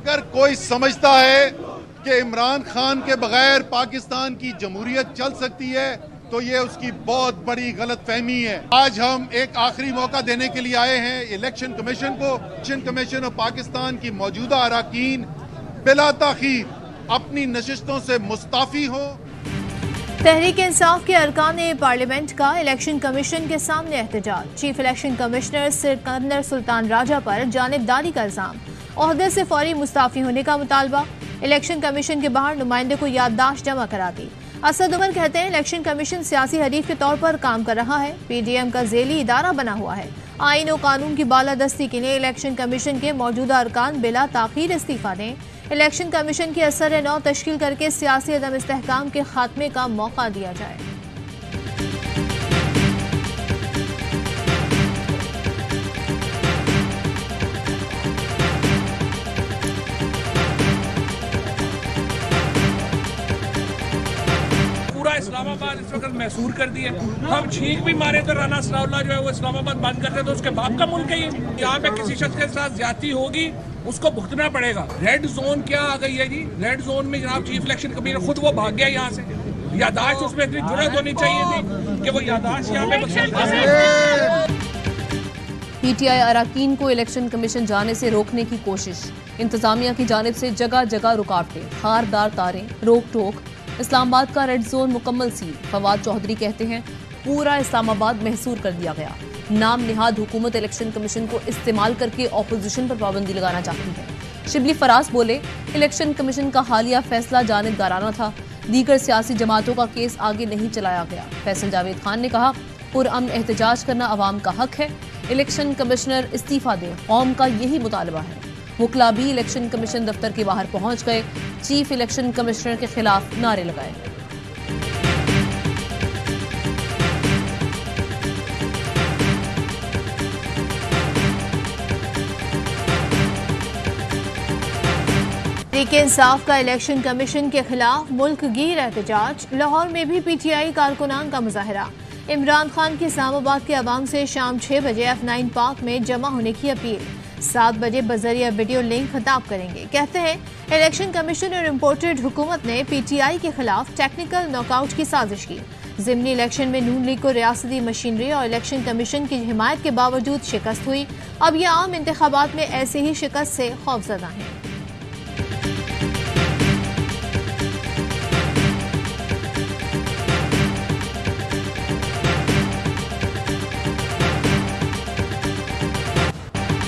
अगर कोई समझता है कि इमरान खान के बगैर पाकिस्तान की जमहूरियत चल सकती है तो ये उसकी बहुत बड़ी गलतफहमी है। आज हम एक आखिरी मौका देने के लिए आए हैं इलेक्शन कमीशन को। इलेक्शन कमीशन और पाकिस्तान की मौजूदा अरकान बिला ताखीर अपनी नशिस्तों से मुस्ताफी हो। तहरीक इंसाफ के अरकान पार्लियामेंट का इलेक्शन कमीशन के सामने एहतजाज। Chief election commissioner Sikandar Sultan Raja पर जानिबदारी का इल्जाम, ओहदे से फौरी मुस्ताफी होने का मुतालबा। इलेक्शन कमीशन के बाहर नुमाइंदे को याददाश्त जमा करा दी। असद उमर कहते हैं इलेक्शन कमीशन सियासी हरीफ के तौर पर काम कर रहा है, पीडीएम का झेली इदारा बना हुआ है। आईन और कानून की बालादस्ती के लिए इलेक्शन कमीशन के मौजूदा अरकान बिला ताखीर इस्तीफा दें। इलेक्शन कमीशन की असर नौ तश्कील करके सियासी अदम इस्तेहकाम के खात्मे का मौका दिया जाए। इस्लामाबाद इस वक्त मैसूर कर दिए। हम छींक भी मारे तो राना सनाउल्लाह जो है वो इस्लामाबाद बंद करते तो उसके बाप का मुल्क है ये। यहाँ पे किसी शख्स के साथ ज्यादती होगी उसको भुगतना पड़ेगा। रेड जोन क्या आ गई है जी? रेड जोन में जनाब चीफ इलेक्शन कमीशन खुद वो भाग गया यहाँ से। यादाश्त उसमें इतनी जुर्रत होनी चाहिए थी कि वो यादाश्त यहाँ पे। पीटीआई अरकान को इलेक्शन कमीशन जाने से रोकने की कोशिश। इंतजामिया की जानिब से जगह जगह रुकावटें, खारदार तारें, रोक टोक। इस्लामाबाद का रेड जोन मुकम्मल सील। फवाद चौधरी कहते हैं पूरा इस्लामाबाद महसूर कर दिया गया। नाम निहाद हुकूमत इलेक्शन कमीशन को इस्तेमाल करके ऑपोजिशन पर पाबंदी लगाना चाहती है। शिबली फराज बोले इलेक्शन कमीशन का हालिया फैसला जानिबदाराना था, दीगर सियासी जमातों का केस आगे नहीं चलाया गया। फैसल जावेद खान ने कहा पुरअमन एहतजाज करना अवाम का हक है, इलेक्शन कमिश्नर इस्तीफा दें, कौम का यही मुतालबा है। वकला भी इलेक्शन कमीशन दफ्तर के बाहर पहुंच गए, चीफ इलेक्शन कमिश्नर के खिलाफ नारे लगाए। तहरीक इंसाफ का इलेक्शन कमीशन के खिलाफ मुल्क गिर एहतजाज। लाहौर में भी पीटीआई कारकुनान का मुजाहरा। इमरान खान की इस्लामाबाद के अवाम से शाम 6 बजे F9 पार्क में जमा होने की अपील। 7 बजे बजरिया वीडियो लिंक खिताब करेंगे। कहते हैं इलेक्शन कमीशन और इम्पोर्टेड हुकूमत ने पीटीआई के खिलाफ टेक्निकल नॉकआउट की साजिश की। ज़िमनी इलेक्शन में नून लीग को रियासती मशीनरी और इलेक्शन कमीशन की हिमायत के बावजूद शिकस्त हुई। अब ये आम इंतखाबात में ऐसे ही शिकस्त से खौफजदा हैं।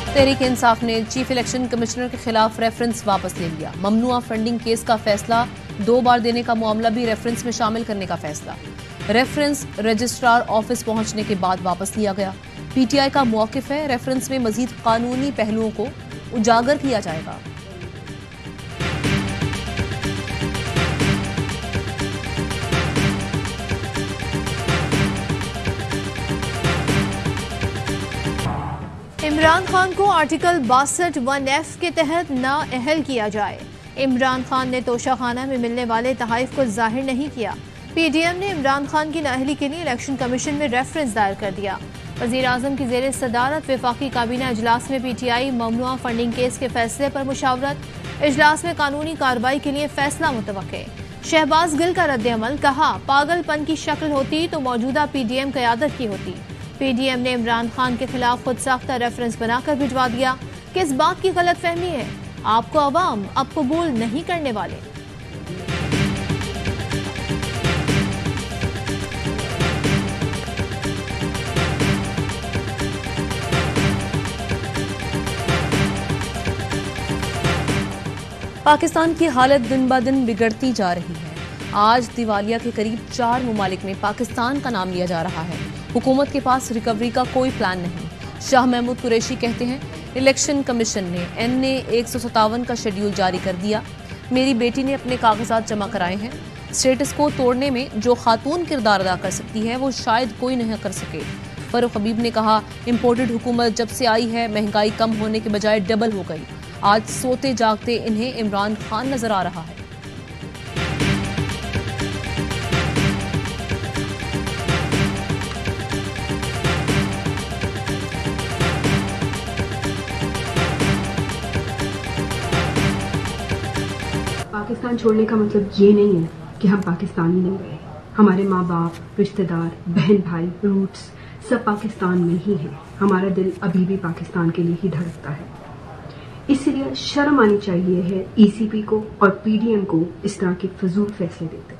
तहरीक इंसाफ ने चीफ इलेक्शन कमिश्नर के खिलाफ रेफरेंस वापस ले लिया। ममनुआ फंडिंग केस का फैसला 2 बार देने का मामला भी रेफरेंस में शामिल करने का फैसला। रेफरेंस रजिस्ट्रार ऑफिस पहुंचने के बाद वापस लिया गया। पीटीआई का मौकिफ है रेफरेंस में मजीद कानूनी पहलुओं को उजागर किया जाएगा। इमरान खान को आर्टिकल 62(1)(f) के तहत नाअहल किया जाए। इमरान खान ने तोशाखाना में मिलने वाले तहाइफ को जाहिर नहीं किया। पीडीएम ने इमरान खान की नाअहली के लिए इलेक्शन कमीशन में रेफरेंस दायर कर दिया। वज़ीर आज़म की ज़ेर सदारत वफाकी काबीना इजलास में पीटीआई ममनुआ फंडिंग केस के फैसले पर मुशावरत। इजलास में कानूनी कार्रवाई के लिए फैसला मुतवक्के। शहबाज गिल का रद्द-ए-अमल, कहा पागलपन की शक्ल होती तो मौजूदा पीडीएम क़यादत की होती। पीडीएम ने इमरान खान के खिलाफ खुद साख्ता रेफरेंस बनाकर भिजवा दिया। किस बात की गलत फहमी है? आपको अवाम अब कबूल नहीं करने वाले। पाकिस्तान की हालत दिन ब दिन बिगड़ती जा रही है। आज दिवालिया के करीब 4 मुमालिक में पाकिस्तान का नाम लिया जा रहा है। हुकूमत के पास रिकवरी का कोई प्लान नहीं। शाह महमूद कुरैशी कहते हैं इलेक्शन कमीशन ने NA 157 का शेड्यूल जारी कर दिया। मेरी बेटी ने अपने कागजात जमा कराए हैं। स्टेटस को तोड़ने में जो खातून किरदार अदा कर सकती है वो शायद कोई नहीं कर सके। फरूख हबीब ने कहा इम्पोर्टेड हुकूमत जब से आई है महंगाई कम होने के बजाय डबल हो गई। आज सोते जागते इन्हें इमरान खान नजर आ रहा है। पाकिस्तान छोड़ने का मतलब ये नहीं है कि हम पाकिस्तानी नहीं रहे। हमारे माँ बाप, रिश्तेदार, बहन भाई, रूट्स सब पाकिस्तान में ही हैं। हमारा दिल अभी भी पाकिस्तान के लिए ही धड़कता है। इसलिए शर्म आनी चाहिए है ECP को और PDM को इस तरह के फजूल फैसले देते।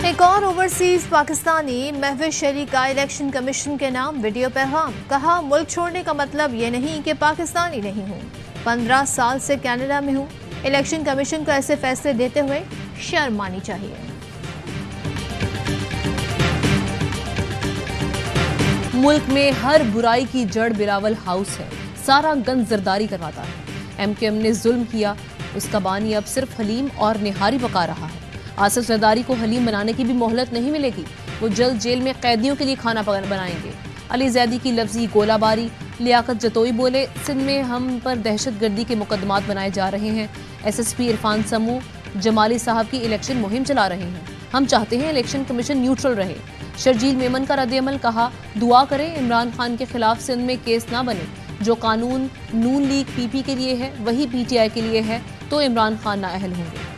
एक और ओवरसीज पाकिस्तानी महविश अली का इलेक्शन कमीशन के नाम वीडियो पैगाम। कहा, मुल्क छोड़ने का मतलब ये नहीं कि पाकिस्तानी नहीं हूँ, 15 साल से कनाडा में हूँ। इलेक्शन कमीशन को ऐसे फैसले देते हुए शर्म आनी चाहिए। मुल्क में हर बुराई की जड़ बिलावल हाउस है, सारा गंद जरदारी करवाता है। MKM ने जुल्म किया, उसका बानी अब सिर्फ हलीम और निहारी पका रहा है। आसिफ जरदारी को हलीम बनाने की भी मोहलत नहीं मिलेगी। वो जल्द जेल में कैदियों के लिए खाना बनाएंगे। अली जैदी की लफ्जी गोलाबारी। लियाकत जतोई बोले, सिंध में हम पर दहशतगर्दी के मुकदमात बनाए जा रहे हैं। SSP इरफान समू जमाली साहब की इलेक्शन मुहिम चला रहे हैं। हम चाहते हैं इलेक्शन कमीशन न्यूट्रल रहे। शर्जील मेमन का रद्द-ए-अमल। कहा, दुआ करें इमरान खान के खिलाफ सिंध में केस ना बने। जो कानून नून लीग PP के लिए है वही PTI के लिए है, तो इमरान खान नाअहल होंगे।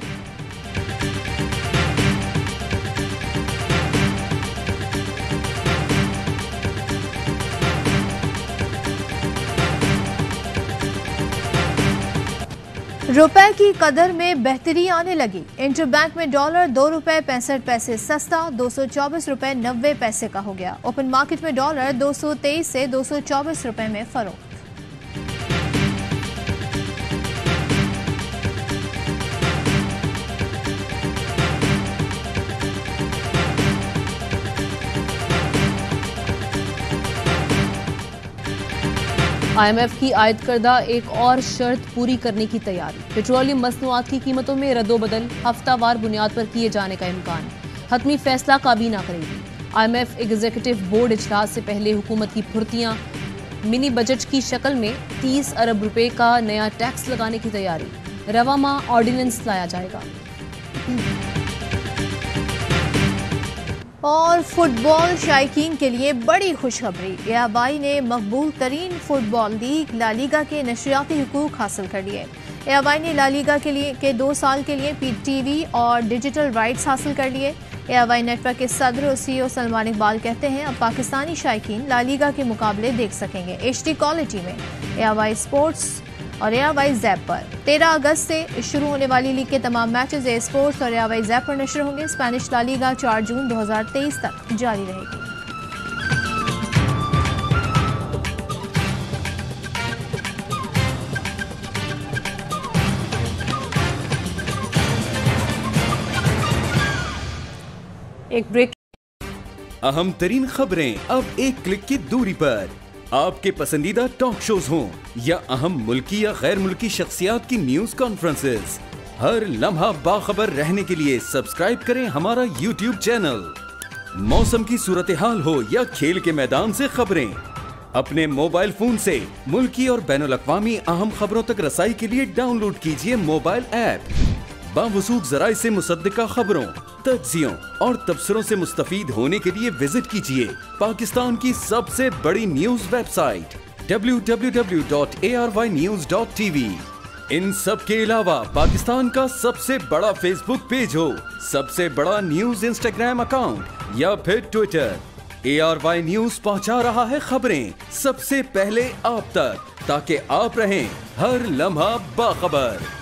रुपए की कदर में बेहतरी आने लगी। इंटरबैंक में डॉलर $2.65 सस्ता 224 रुपए 90 पैसे का हो गया। ओपन मार्केट में डॉलर 223 से 224 रुपए में फरोख्त। IMF की आयद करदा एक और शर्त पूरी करने की तैयारी। पेट्रोलियम मसनूआत की कीमतों में रद्दोबदल हफ्तावार बुनियाद पर किए जाने का इम्कान। हतमी फैसला काबीना करेगी। IMF एग्जीक्यूटिव बोर्ड इजलास से पहले हुकूमत की फुर्तियां। मिनी बजट की शक्ल में 30 अरब रुपए का नया टैक्स लगाने की तैयारी। रवा माह ऑर्डिनेंस लाया जाएगा। और फुटबॉल शायकीन के लिए बड़ी खुशखबरी। एआबाई ने मकबूल तरीन फुटबॉल लीग ला लीगा के नशरियाती हुकूक हासिल कर लिए। एआबाई ने ला लीगा के 2 साल के लिए PTV और डिजिटल राइट्स हासिल कर लिए। एआबाई नेटवर्क के सदर और CEO सलमान इकबाल कहते हैं, अब पाकिस्तानी शायकीन ला लीगा के मुकाबले देख सकेंगे HD क्वालिटी में। एआबाई स्पोर्ट्स और एआबाई ज़ैप पर 13 अगस्त से शुरू होने वाली लीग के तमाम मैचेस ए स्पोर्ट्स और एआबाई ज़ैप पर नशर होंगे। स्पेनिश ला लीगा 4 जून 2023 तक जारी रहेगी। एक ब्रेक। अहम तरीन खबरें अब एक क्लिक की दूरी पर। आपके पसंदीदा टॉक शोज हों या अहम मुल्की या गैर मुल्की शख्सियात की न्यूज कॉन्फ्रेंसेस, हर लम्हा बाखबर रहने के लिए सब्सक्राइब करें हमारा YouTube चैनल। मौसम की सूरत हाल हो या खेल के मैदान से खबरें, अपने मोबाइल फोन से मुल्की और बैनुल अक़वामी अहम खबरों तक रसाई के लिए डाउनलोड कीजिए मोबाइल ऐप। बावसूख ज़राए से मुसद्दिका खबरों, तज्ज़ियों और तबसरों से मुस्तफीद होने के लिए विजिट कीजिए पाकिस्तान की सबसे बड़ी न्यूज वेबसाइट www.arYnews.tv। इन सब के अलावा पाकिस्तान का सबसे बड़ा फेसबुक पेज हो, सबसे बड़ा न्यूज इंस्टाग्राम अकाउंट या फिर ट्विटर, ARY न्यूज पहुंचा रहा है खबरें सबसे पहले आप तक, ताकि आप रहें हर लम्हा बाखबर।